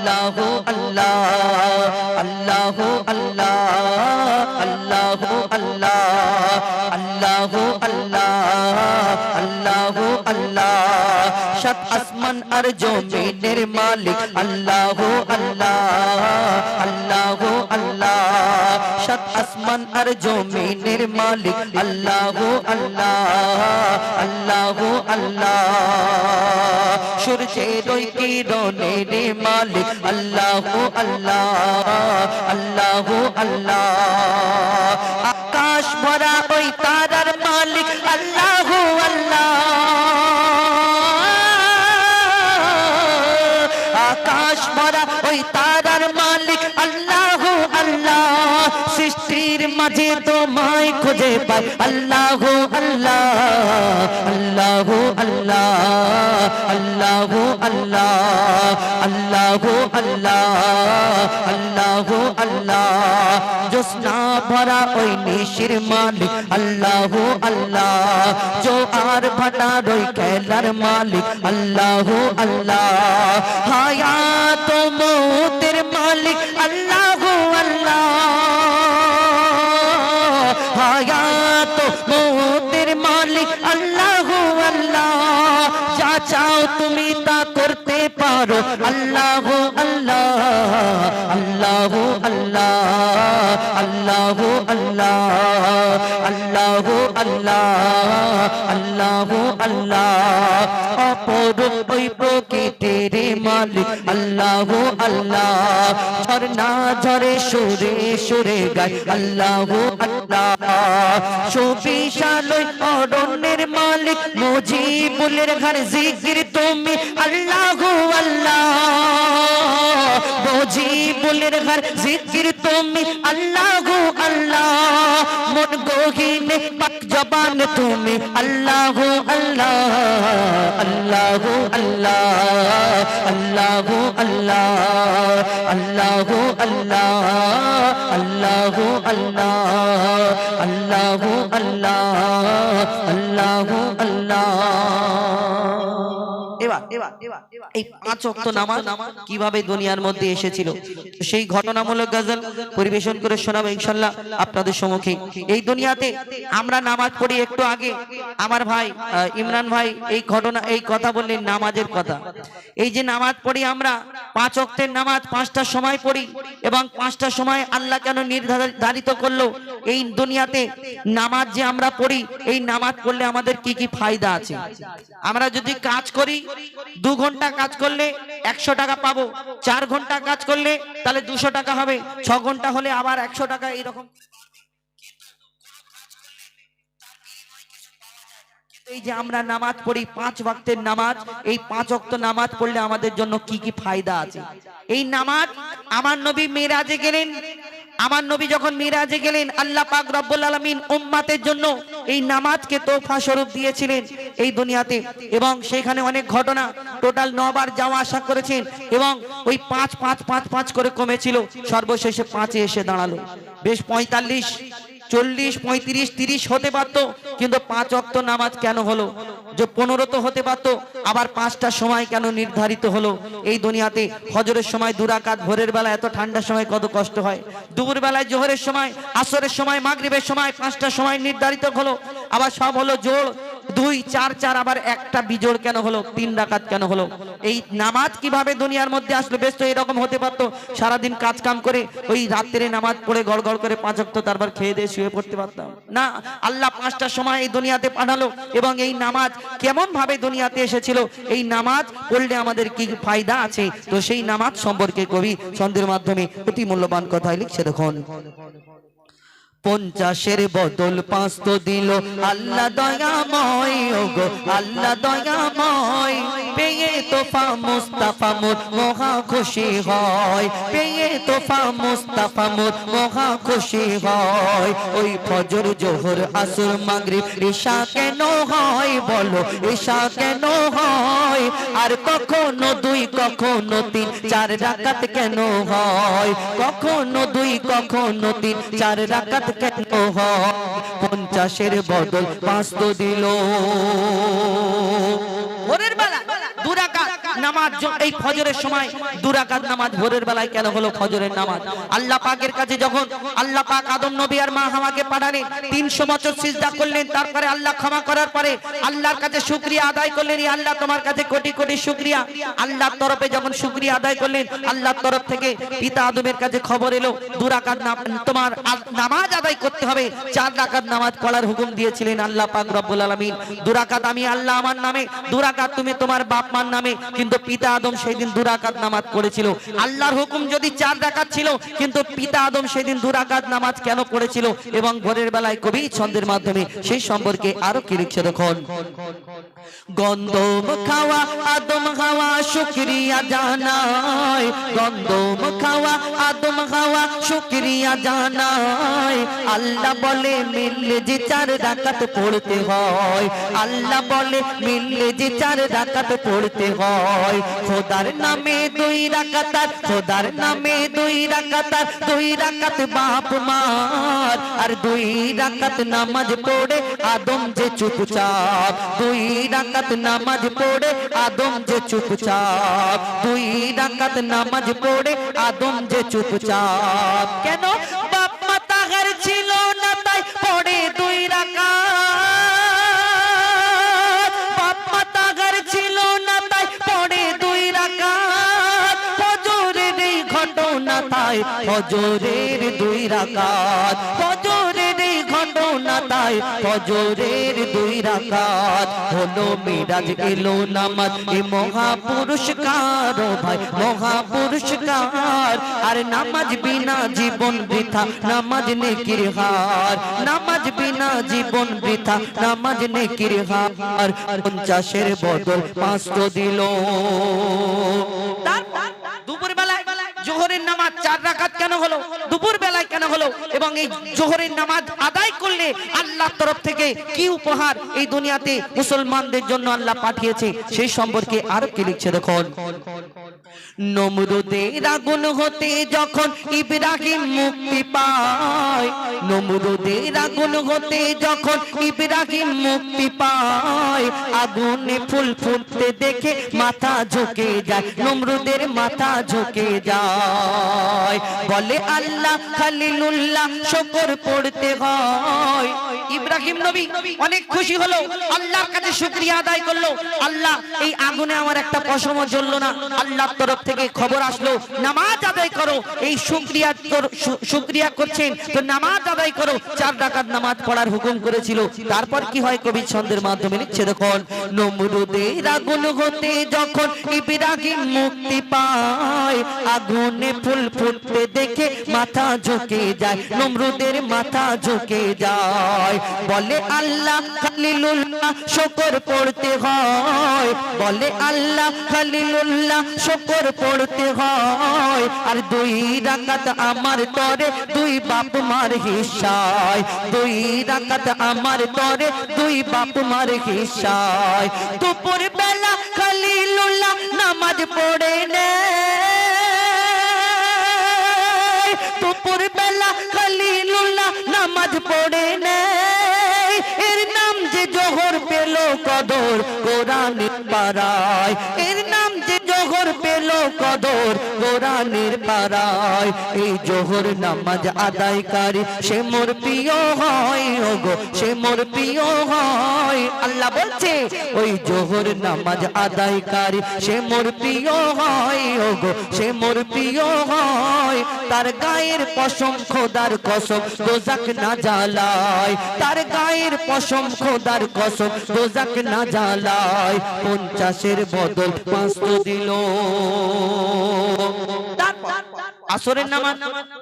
अल्लाह अल्लाह अल्लाह अल्लाह अल्लाह अल्लाह अल्लाह अल्लाह अल्लाह अल्लाह शत आसमान और जमीনের मालिक अल्लाह अल्लाह अल्लाह अल्लाह शत आसमान और जमीনের मालिक अल्लाह अल्लाह अल्लाह अल्लाह সূর্যের ওই কিরণের মালিক আল্লাহ আল্লাহ আল্লাহ আল্লাহ আকাশ ভরা ওই তারার মালিক আল্লাহ আল্লাহ আকাশ ভরা ওই তারার মালিক আল্লাহ আল্লাহ সৃষ্টির মাঝে তোমায় খুঁজে পাই আল্লাহ আল্লাহ আল্লাহ আল্লাহ আল্লাহ আল্লাহ আল্লাহ আল্লাহ আল্লাহ আল্লাহ জোসনা ভরা ওই নিশির মালিক আল্লাহ আল্লাহ জোয়ার ভাটার ওই খেলার মালিক আল্লাহ আল্লাহ হায়াত মৌতের মালিক আল্লাহ আল্লাহ হায়াত মৌতের মালিক আল্লাহ আল্লাহ যা চাও তুমি তা করতে পারো আল্লাহ আল্লাহ আল্লাহ আল্লাহ আল্লাহ আল্লাহ আল্লাহ আল্লাহ আল্লাহ অপরূপ ওই প্রকৃতির মালিক আল্লাহ আল্লাহ ঝরনা ঝরে সুরে সুরে গায় আল্লাহ আল্লাহ সুবিশাল ওই অরণ্যের মালিক মুজিবুলের ঘর জিকির তুমি আল্লাহ আল্লাহ মুজিবুলের ঘর জিকির তুমি আল্লাহ আল্লাহ মন গহীনে পাক জবান তুমি আল্লাহ আল্লাহ আল্লাহ আল্লাহ আল্লাহ আল্লাহ আল্লাহ আল্লাহ আল্লাহ আল্লাহ আল্লাহ আল্লাহ আল্লাহ এই পাঁচ ওয়াক্ত নামাজ কিভাবে দুনিয়ার মধ্যে এসেছিল সেই ঘটনামূলক গজল পরিবেশন করে শোনাবো ইনশাআল্লাহ আপনাদের সম্মুখে। এই দুনিয়াতে আমরা নামাজ পড়ি, একটু আগে আমার ভাই ইমরান ভাই এই ঘটনা এই কথা বললেন নামাজের কথা। এই যে নামাজ পড়ি আমরা, পাঁচ ওয়াক্তের নামাজ পাঁচটার সময় পড়ি এবং পাঁচটার সময় আল্লাহ কেন নির্ধারিত করলো এই দুনিয়াতে নামাজ যে আমরা পড়ি, এই নামাজ পড়লে আমাদের কি কি ফায়দা আছে। আমরা যদি কাজ করি 2 ঘন্টা কাজ করলে 100 টাকা পাবো, 4 ঘন্টা কাজ করলে তাহলে 200 টাকা হবে, 6 ঘন্টা হলে আবার 100 টাকা, এরকম। এই যে আমরা নামাজ পড়ি 5 ওয়াক্তের নামাজ, এই 5 ওয়াক্ত নামাজ পড়লে আমাদের জন্য কি কি ফায়দা আছে। এই নামাজ আমার নবী মেরাজে গেলেন, আমার নবী যখন মিরাজে গেলেন আল্লাহ পাক রব্বুল আলামিন উম্মতের জন্য এই নামাজকে তোহফা স্বরূপ দিয়েছিলেন এই দুনিয়াতে, এবং সেখানে অনেক ঘটনা, টোটাল 9 বার যাওয়া আসা করেছেন এবং ওই 5 5 5 5 করে কমেছিল, সর্বশেষে 5-এ এসে দাঁড়ালো। বেশ 45 40 35 30 হতে পারতো, কিন্তু 5 ওয়াক্ত নামাজ কেন হলো? যে 15 তো হতে পারতো, আবার 5টার সময় কেন নির্ধারিত হলো? এই দুনিয়াতে ফজরের সময় 2 রাকাত, ভোরের বেলা এত ঠান্ডার সময় কত কষ্ট হয়, দুপুর বেলায় জোহরের সময়, আসরের সময়, মাগরিবের সময়, 5টার সময় নির্ধারিত হলো, আবার সব হলো জোড় 2 4 4, আবার একটা বিজোড় কেন হলো? 3 রাকাত কেন হলো? এই নামাজ কিভাবে দুনিয়ার মধ্যে আসলো? বেশ তো এরকম হতে পারতো সারাদিন কাজ কাম করে ওই রাত্রে নামাজ পড়ে গড়গড় করে 5 ওয়াক্ত তারপর খেয়ে দিয়ে শুয়ে পড়তে পারতাম না। আল্লাহ 5টার সময় এই দুনিয়াতে পাঠালো, এবং এই নামাজ কেমন ভাবে দুনিয়াতে এসেছিল, এই নামাজ পড়লে আমাদের কি ফায়দা আছে, তো সেই নামাজ সম্পর্কে কবি ছন্দের মাধ্যমে অতি মূল্যবান কথাই লিখছে। দেখুন, 50-এর বদল 5 তো দিল আল্লাহ দয়াময়, ওগো আল্লাহ দয়াময়, পেয়ে তোফা মুস্তাফা মোর মহা খুশি হয়, পেয়ে তোফা মুস্তাফা মোর মহা খুশি হয়। ওই ফজর জোহর আসর মাগরিব ঈশা কেন হয় বলো, ঈশা কেন হয়? আর কখনো 2 কখনো 3 4 রাকাত কেন হয়? কখনো 2 কখনো 3 4 রাকাত কেন হয়? 50-এর বদল 5 তো দিল। ভোরের বেলা দুরাকাত নামাজ এই ফজরের সময় দুরাকাত নামাজ ভোরের বেলায় কেন হলো ফজরের নামাজ? আল্লাহ পাকের কাছে যখন আল্লাহ পাক আদম নবী আর মা হাওয়াকে পাঠালেন, 300 বছর সিজদা করলেন, তারপরে আল্লাহ ক্ষমা করার পরে আল্লাহর কাছে শুকরিয়া আদায় করলেন। এই আল্লাহ তোমার কাছে কোটি কোটি শুকরিয়া। আল্লাহর তরফে যখন শুকরিয়া আদায় করলেন, আল্লাহর তরফ থেকে পিতা আদমের কাছে খবর এলো দুরাকাত তোমার নামাজ আদায় করতে হবে। 4 রাকাত নামাজ পড়ার হুকুম দিয়েছিলেন আল্লাহ পাক রব্বুল আলামিন। দুরাকাত আমি আল্লাহ আমার নামে, দুরাকাত তুমি তোমার বাপ মার নামে। কিন্তু পিতা আদম সেদিন দুরাকাত নামাজ পড়েছিল। আল্লাহর হুকুম যদি 4 রাকাত ছিল, কিন্তু পিতা আদম সেদিন দুরাকাত নামাজ কেন পড়েছিল? এবং ভোরের বেলায় কবি ছন্দের মাধ্যমে সেই সম্পর্কে আরো কি লিখছে দেখুন। গন্ধম খাওয়া আদম খাওয়া শুকরিয়া জানাই, গন্ধম খাওয়া আদম খাওয়া শুকরিয়া জানাই। আল্লাহ বলে মিললে যে 4 রাকাত পড়তে হয়, আল্লাহ বলে মিললে যে 4 রাকাত পড়তে হয়। খোদার নামে 2 রাকাত, খোদার নামে 2 রাকাত, 2 রাকাত বাপ মার, আর 2 রাকাত নামাজ পড়ে আদম যে চুপচাপ, 2 রাকাত নামাজ পড়ে আদম যে চুপচাপ, 2 রাকাত নামাজ পড়ে আদম যে চুপচাপ। কেন? বাপ মা তাহার ছিল না তাই পড়ে 2 রাকাত, বাপ মা তাহার ছিল না তাই পড়ে 2 রাকাত। ফজরের এই ঘটনা তাই ফজরের 2 রাকাত, ফজরের এই ঘটনা তাই ফজরের 2 রাকাত। হলো মিরাজ এলো নামাজ এ মহাপুরস্কার, ও ভাই মহাপুরস্কার। আর নামাজ বিনা জীবন বৃথা, নামাজ নেকির হার, নামাজ বিনা জীবন বৃথা, নামাজ নেকির হার। 50-এর বদল 500 দিল। দুপুর বেলায় জোহরের নামাজ 4 রাকাত কেন হলো? দুপুর বেলায় কেন হলো? এবং এই জোহরের নামাজ আদায় করলে আল্লাহর তরফ থেকে কি উপহার এই দুনিয়াতে মুসলমানদের জন্য আল্লাহ পাঠিয়েছে সেই সম্পর্কে আর কি লিখছে দেখুন। নমরুদের আগুন হতে যখন ইব্রাহিম মুক্তি পায়, নমরুদের আগুন হতে যখন ইব্রাহিম মুক্তি পায়, আগুনে ফুল ফুটতে দেখে মাথা ঝুঁকে যায়, নমরুদের মাথা ঝুঁকে যায়। বলে আল্লাহ খলিলুল্লাহ শুকর পড়তে হয়। ইব্রাহিম নবী অনেক খুশি হলো, আল্লাহর কাছে শুকরিয়া আদায় করলো। আল্লাহ এই আগুনে আমার একটা পশমও জ্বললো না। আল্লাহর তরফ থেকে খবর আসলো নামাজ আদায় করো। এই শুকরিয়া করছেন তো নামাজ আদায় করো। 4 রাকাত নামাজ পড়ার হুকুম করেছিল। তারপর কি হয় কবি ছন্দের মাধ্যমে লিখছে দেখুন। নমরুদের আগুন হতে যখন ইব্রাহিম মুক্তি পায়, আগুনে ফুল ফুটতে দেখে মাথা ঝুঁকে যায়, নমরুদের মাথা ঝুঁকে যায়। বলে আল্লাহ খলিলুল্লাহ শুকর পড়তে হয়, বলে আল্লাহ খলিলুল্লাহ শুকর পড়তে হয়। আর 2 রাকাত আমার তরে 2 বাপ মার হিসায়, 2 রাকাত আমার তরে 2 বাপ মার হিসায়। দুপুর বেলা খলিলুল্লাহ নামাজ পড়ে নে, দুপুর বেলা খলিলুল্লাহ নামাজ পড়ে নে। এর নাম যে জোহর পেল কদর কোরআনের পারায়, এর নাম যে জোহর পেল কদর কোরআনের পারায়। এই জোহর নামাজ আদায়কারী সে মোর প্রিয় হয়, ওগো সে মোর প্রিয় হয়। আল্লাহ বলছে ওই জোহর নামাজ আদায়কারী সে মোর প্রিয় হয়, ওগো সে মোর প্রিয় হয়। তার গায়ের পশম খোদার কসম দোজাক না জ্বালায়, তার গায়ের পশম খোদার কসম দোজাক না জ্বালায়। 50-এর বদল 500 দিল। আসরের নামাজ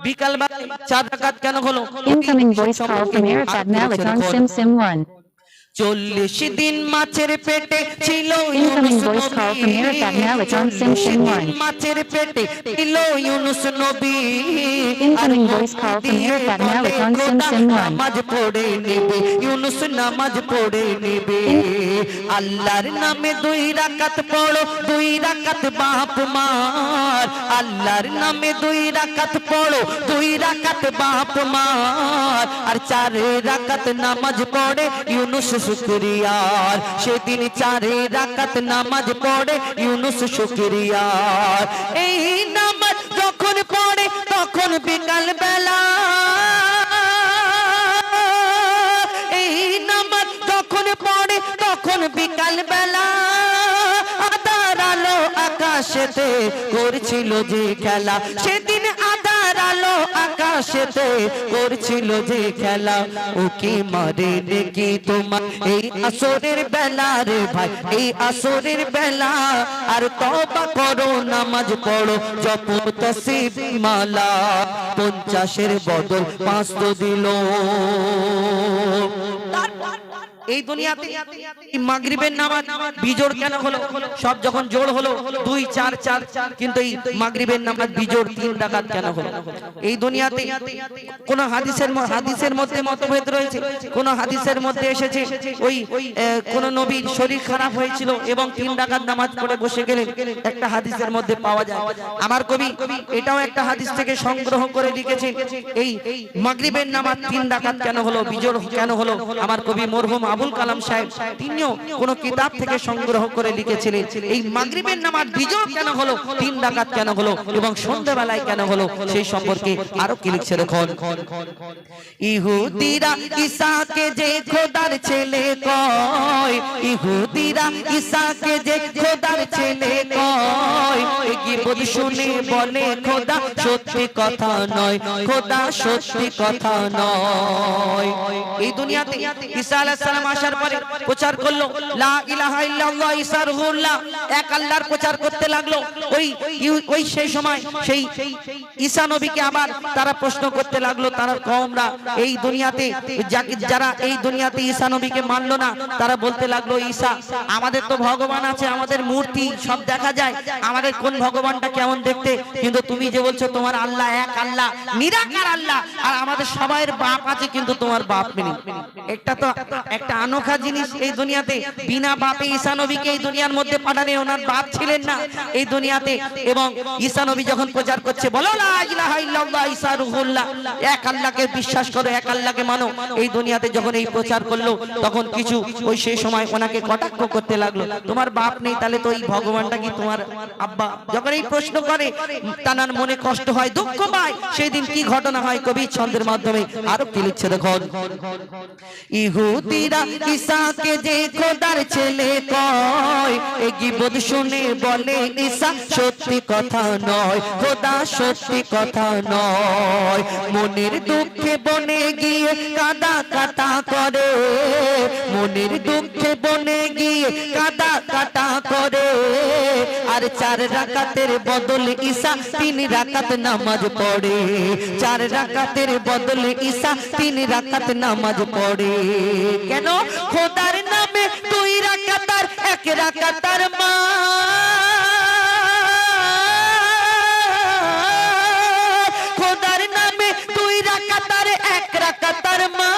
বিকাল বেলায় 4 রাকাত কেন হলো? Incoming voice call from Arafat Malik on Sim 1. 40 দিন মাছের পেটে ছিল Incoming voice call from Arafat Malik on Sim 1. মাছের পেটে ছিল ইউনুস নবী। Incoming voice call from Arafat Malik on Sim 1. নামাজ পড়ে নেবে ইউনুস, নামাজ পড়ে নেবে। আল্লাহর নামে 2 রাকাত পড়ো, 2 রাকাত বাপ মার। আল্লাহর নামে 2 রাকাত পড়ো, 2 রাকাত বাপ মার। আর 4 রাকাত নামাজ পড়ে ইউনুস শুকরিয়ার, সেদিন 4 রাকাত নামাজ পড়ে ইউনুস শুকরিয়ার। এই নামাজ যখন পড়ে তখন বিকাল বেলা, এই নামাজ যখন পড়ে তখন বিকাল বেলা, আধার আলো আকাশেতে করছিল যে খেলা, সেদিন আধার আলো আকাশেতে করছিল যে খেলা। ওকে মারে দেখি তোমার এই আসরের বেলা রে ভাই, এই আসরের বেলা, আর তওবা করো নামাজ পড়ো জপো তাসবিহ মালা, 50-এর বদল 5 তো দিল। এই দুনিয়াতে মাগরিবের নামাজ বিজোড় কেন হলো? সব যখন জোড় হলো 2 4 4, কিন্তু এই মাগরিবের নামাজ বিজোড় 3 রাকাত কেন হলো? এই দুনিয়াতে কোন হাদিসের মধ্যে মতভেদ রয়েছে। কোন হাদিসের মধ্যে এসেছে ওই কোন নবীর শরীর খারাপ হয়েছিল এবং 3 রাকাত নামাজ পড়ে বসে গেলেন, একটা হাদিসের মধ্যে পাওয়া যায়। আমার কবি এটাও একটা হাদিস থেকে সংগ্রহ করে লিখেছেন, এই মাগরিবের নামাজ 3 রাকাত কেন হলো, বিজোড় কেন হলো? আমার কবি মরহুম আবুল কালাম সাহেব তিনিও কোন কিতাব থেকে সংগ্রহ করে লিখেছিলেন এই মাগরিবের নামাজ বিজোড় কেন হলো, 3 রাকাত কেন হলো এবং সন্ধ্যাবেলায় কেন হলো, সেই সম্পর্কে আরো কি লিখছে দেখুন। ইহুদিরা ঈসাকে যে খোদার ছেলে কয়, ইহুদিরা ঈসাকে যে খোদার ছেলে কয়, এই গীবত শুনে বলে খোদা সত্যি কথা নয়, খোদা সত্যি কথা নয়। এই দুনিয়াতে ঈসা আলাইহিস সালাম আসার পরে প্রচার করলো লা ইলাহা ইল্লাল্লাহ, ঈসা রুহুল্লাহ, এক আল্লাহর প্রচার করতে লাগলো। ওই সেই সময় সেই ঈসা নবীকে আবার তারা প্রশ্ন করতে লাগলো, তার কওমরা এই দুনিয়াতে যারা এই দুনিয়াতে ঈসা নবীকে মানলো না, তারা বলতে লাগলো ঈসা আমাদের তো ভগবান আছে, আমাদের মূর্তি সব দেখা যায়, আমাদের কোন ভগবানটা কেমন দেখতে, কিন্তু তুমি যে বলছো তোমার আল্লাহ এক আল্লাহ নিরাকার আল্লাহ, আর আমাদের সবাইয়ের বাপ আছে কিন্তু তোমার বাপ নেই। একটা তো একটা আনোখা জিনিস এই দুনিয়াতে, বিনা বাপে ঈসা নবীকে এই দুনিয়ার মধ্যে পাঠানে, ওনার বাপ ছিলেন না এই দুনিয়াতে। এবং ঈসা নবী যখন প্রচার করছে বলো লা ইলাহা ইল্লাল্লাহ ঈসা রুহুল্লাহ, এক আল্লাহকে বিশ্বাস করো, এক আল্লাহকে মানো, এই দুনিয়াতে যখন এই প্রচার করলো তখন কিছু ওই সেই সময় ওনাকে কটাক্ষ করতে লাগলো, তোমার বাপ নেই তাহলে তো এই ভগবানটা কি তোমার আব্বা? যখন এই প্রশ্ন করে তার মনে কষ্ট হয়, দুঃখ পায়। সেই দিন কি ঘটনা হয় কবি ছন্দের মাধ্যমে আরো কি লিখছে দেখুন। ইহুদিরা ঈসাকে যে খোদার ছেলে কয়, এই গীবত শুনে বলে ঈসা সত্যি কথা নয়, খোদা সত্যি কথা নয়। মনের দুঃখে বনে গিয়ে কাদা কাটা করে, মনের দুঃখে বনে গিয়ে কাদা কাটা করে, আর 4 রাকাতের বদলে ঈসা 3 রাকাত নামাজ পড়ে, 4 রাকাতের বদলে ঈসা 3 রাকাত নামাজ পড়ে। কেন? খোদার নামে 2 রাকাত আর 1 রাকাতার মা, খোদার নামে 2 রাকাত আর 1 রাকাতার মা,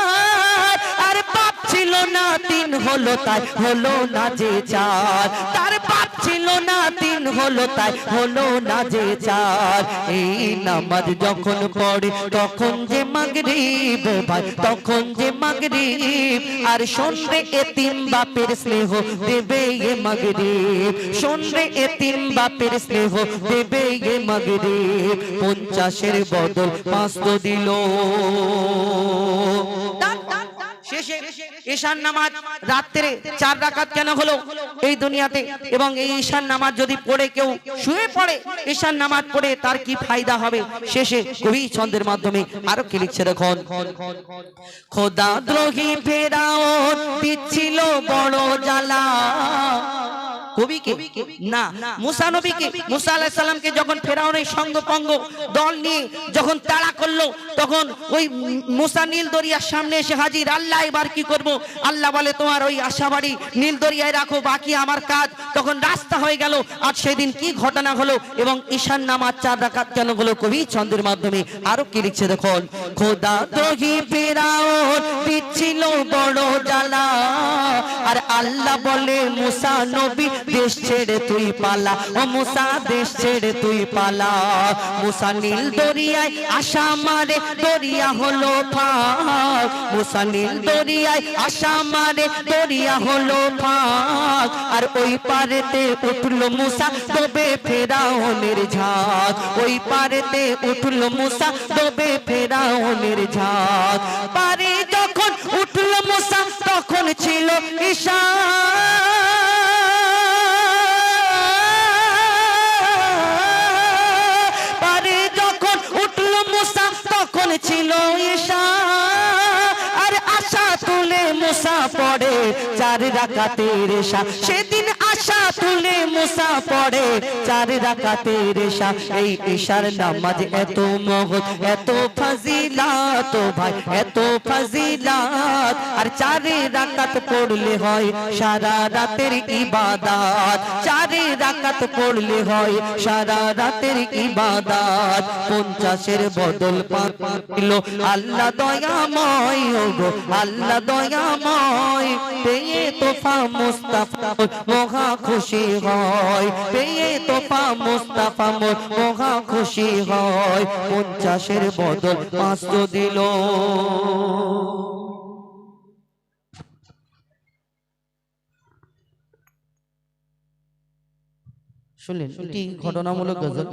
আর বাপ ছিল না 3 হলো তাই হলো না যে 4, তার বাপ ছিল না 3 হলো তাই হলো না যে 4। এই নামাজ যখন পড়ে তখন যে মাগরিব ভাই, তখন যে মাগরিব, আর শুনবে এতিম বাপের স্নেহ দেবে এ মাগরিব, শুনবে এতিম বাপের স্নেহ দেবে এ মাগরিব, 50-এর বদল 5 তো দিল। শেষে ঈশার নামাজ রাত্রে 4 রাকাত কেন হলো এই দুনিয়াতে? এবং এই ঈশার নামাজ যদি পড়ে কেউ শুয়ে পড়ে, ঈশার নামাজ পড়ে তার কি ফায়দা হবে? শেষে কবি ছন্দের মাধ্যমে আরো কি লিখছে দেখুন। খোদা দ্রোহী ফেরাউন দিচ্ছিল বড় জ্বালা, কবিকে না মুসা নবীকে, মুসা আলাইহিস সালামকে যখন ফেরাউনের সঙ্গপঙ্গ দল নিয়ে যখন তাড়া করলো, তখন ওই মুসা নীল দরিয়ার সামনে এসে হাজির। আল্লাহ এবার কি করব? আল্লাহ বলে তোমার ওই আশাবাড়ি নীল দরিয়ায় রাখো, বাকি আমার কাজ। তখন রাস্তা হয়ে গেল। আর সেদিন কি ঘটনা হলো এবং ঈশান নামাজ 4 রাকাত কেন হলো? কবি ছন্দের মাধ্যমে আরো কি লিখছে দেখুন। খোদা দ্রোহী ফেরাউন দিচ্ছিল বড় জ্বালা, আর আল্লাহ বলে মুসা নবী দেশ ছেড়ে তুই পালা, ও মুসা দেশ ছেড়ে তুই পালা। মুসা নীল দরিয়ায় আশা মারে দরিয়া হলো ফাঁক, মুসা নীল দরিয়ায় আশা মারে দরিয়া হলো ফাঁক। আর ওই পারেতে উঠলো মুসা তবে ফেরাউনের ঝাঁক, ওই পারেতে উঠলো মুসা তবে ফেরাউনের ঝাঁক। পারে যখন উঠলো মুসা তখন ছিল ঈশা, পারে যখন উঠলো মুসা তখন ছিল ঈশা। আর আশা তুলে মুসা পড়ে 4 রাকাতের ঈশা, সেদিন আশা তুলে মুসা পড়ে 4 রাকাতের ঈশা। এই ঈশার নামাজ এত মহৎ এত ফজিলাত, ও ভাই এত ফজিলাত। আর 4 রাকাত পড়লে হয় সারা রাতের ইবাদত, 4 রাকাত পড়লে হয় সারা রাতের ইবাদত। 50-এর বদল 5 দিল আল্লাহ দয়াময়, ওগো আল্লাহ দয়াময়। পেয়ে তোফা মুস্তাফা মহা খুশি হয়, পেয়ে তোফা মুস্তাফা মহা খুশি হয়। 50-এর বদল 500 দিল। শুনলেন, এটি ঘটনামূলক গজল।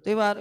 তো এবার